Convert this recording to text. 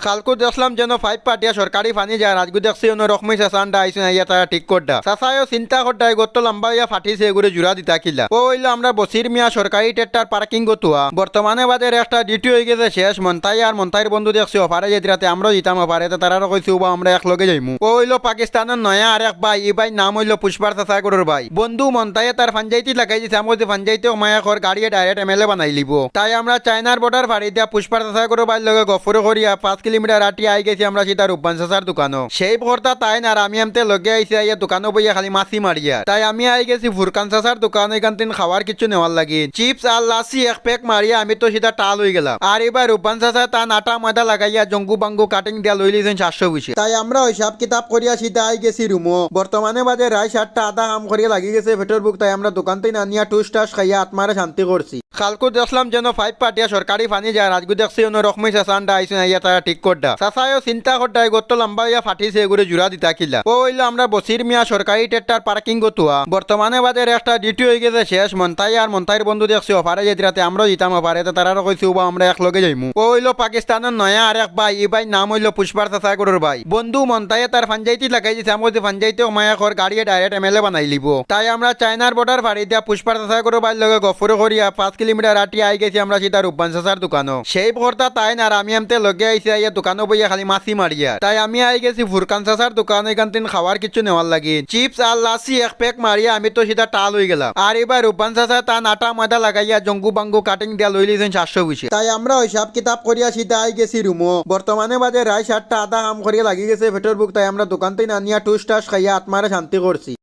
খালকু দেখলাম যেন 5 পাটিয়া সরকারি ফানি যায় রাজগু দেখছি অন্য রকমই চাষান্ডা আইসুন আইয়া তারা ঠিক করডা চাষায়ও চিন্তা করডাই গত লম্বা ইয়া ফাটিছে এগুলো জুড়া দিতা কিলা ও হইলো আমরা বসির মিয়া সরকারি টেট্টার পার্কিং গতুয়া বর্তমানে বাজারে একটা ডিউটি হয়ে গেছে শেষ মন্তাই আর মন্তাইর বন্ধু দেখছি অফারে যেতে রাতে আমরাও জিতাম অফারে তো তারা কইছি বা আমরা এক লগে যাইমু ও হইলো পাকিস্তানের নয়া আর এক ভাই এই ভাই নাম হইলো পুষ্পার চাষাগরের ভাই বন্ধু মন্তাইয়ে তার ফাঞ্জাইতি লাগাই দিছে আমি বলছি ফাঞ্জাইতে মায়া কর গাড়িয়ে ডাইরেক্ট এমএলএ বানাই লিব তাই আমরা চায়নার বর্ডার ফাড়ি দিয়া পুষ্পার চাষাগরের ভাই লগে গফরে করিয়া 5 কিলোমিটার আটি আই গেছি আমরা সেটা রূপবান চাষার দোকানো সেই ভর্তা তাই না আর আমি এমতে লগে আইসি আইয়া দোকানো বইয়া খালি মাছি মারিয়া তাই আমি আই গেছি ফুরকান চাষার দোকান এখান তিন খাওয়ার কিছু নেওয়ার লাগি চিপস আর লাসি এক প্যাক মারিয়া আমি তো সেটা টাল হয়ে গেলাম আর এবার রূপবান চাষা তা নাটা ময়দা লাগাইয়া জঙ্গু বাঙ্গু কাটিং দিয়া লই লিছেন 720 তাই আমরা হিসাব কিতাব করিয়া সিধা আই গেছি রুমো বর্তমানে বাজে রায় 7টা আধা কাম করিয়া লাগি গেছে ভেটর বুক তাই আমরা দোকান থেকে আনিয়া টুস টাস খাইয়া আত্মারে শান্তি করছি খালকু দেখলাম যেন 5 পাটিয়া সরকারি ফানি যায় রাজগু দেখছি অন্য রকমই চাষান্ডা আইসুন আইয়া তারা ঠিক করডা চাষায়ও চিন্তা করডাই গত লম্বা ইয়া ফাটিছে এগুলো জুড়া দিতা কিলা ও হইলো আমরা বসির মিয়া সরকারি টেট্টার পার্কিং গতুয়া বর্তমানে বাজারে একটা ডিউটি হয়ে গেছে শেষ মন্তাই আর মন্তাইর বন্ধু দেখছি অফারে যেতে রাতে আমরাও জিতাম অফারে তো তারা কইছি বা আমরা এক লগে যাইমু ও হইলো পাকিস্তানের নয়া আর এক ভাই এই ভাই নাম হইলো পুষ্পার চাষাগরের ভাই বন্ধু মন্তাইয়ে তার ফাঞ্জাইতি লাগাই দিছে আমি বলছি ফাঞ্জাইতে মায়া কর গাড়িয়ে ডাইরেক্ট এমএলএ বানাই লিব তাই আমরা চায়নার বর্ডার ফাড়ি দিয়া পুষ্পার চাষাগরের ভাই লগে গফরে করিয়া 5 কিলোমিটার আটি আই গেছি আমরা সেটা রূপবান চাষার দোকানো সেই ভর্তা তাই না আর আমি এমতে লগে আইসি আইয়া দোকানো বইয়া খালি মাছি মারিয়া তাই আমি আই গেছি ফুরকান চাষার দোকান এখান তিন খাওয়ার কিছু নেওয়ার লাগি চিপস আর লাসি এক প্যাক মারিয়া আমি তো সেটা টাল হয়ে গেলাম আর এবার রূপবান চাষা তা নাটা ময়দা লাগাইয়া জঙ্গু বাঙ্গু কাটিং দিয়া লই লিছেন 720 তাই আমরা হিসাব কিতাব করিয়া সিধা আই গেছি রুমো বর্তমানে বাজে রায় 7টা আধা কাম করিয়া লাগি গেছে ভেটর বুক তাই আমরা দোকান থেকে আনিয়া টুস টাস খাইয়া আত্মারে শান্তি করছি।